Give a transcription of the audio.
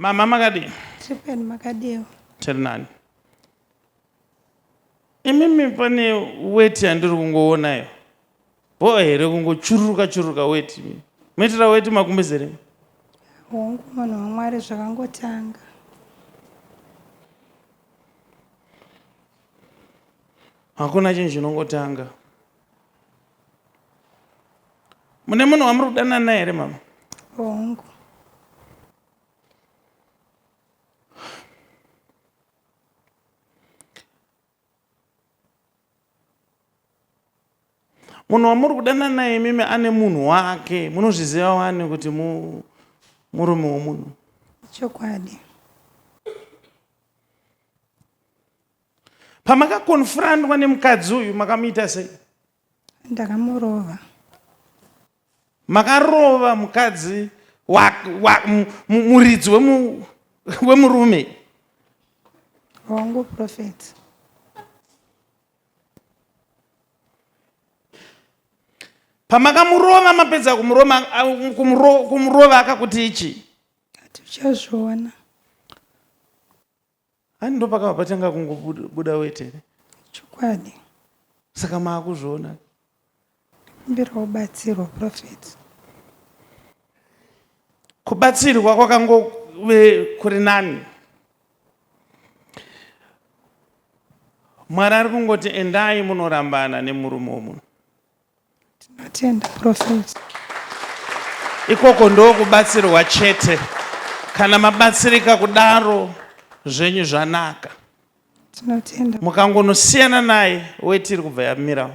Mama makadi. Tripeni makadiwa. Ternani. Imimi pane weti andiri kungoona. Here kungochuruka weti. Metira weti makumbezere. Hongu munhu waMwari zvakangotanga. Hakuna chinhu chinongotanga. Mune munhu wamuri kudanana here mama? Hongu. Munhu wamuri kudanana naye imimi ane munhu wake. Munozviziva wani kuti murume womunhu? Chokwadi. Pamakakonfrandwa nemukadzi uyu makamuita sei? Ndakamurova. Makarova mukadzi muridzi wemurume? Hongu Prophet. Pamakamurova mapedza kumurova akakuti ichi? Hatichazviona. Hani ndo pakava patanga kungobuda weti here? Chokwadi. Saka maakuzviona. Kumbira kubatsirwa Prophet. Kubatsirwa kwakangove kuri nani? Mwari ari kungoti endai munorambana nemurume womunhu. Tinotenda Prophet. Ikoko ndo kubatsirwa chete. Kana mabatsirika kudaro zvenyu zvanaka. Tinotenda. Mukangonosiyana naye weti iri kubva yamirawo.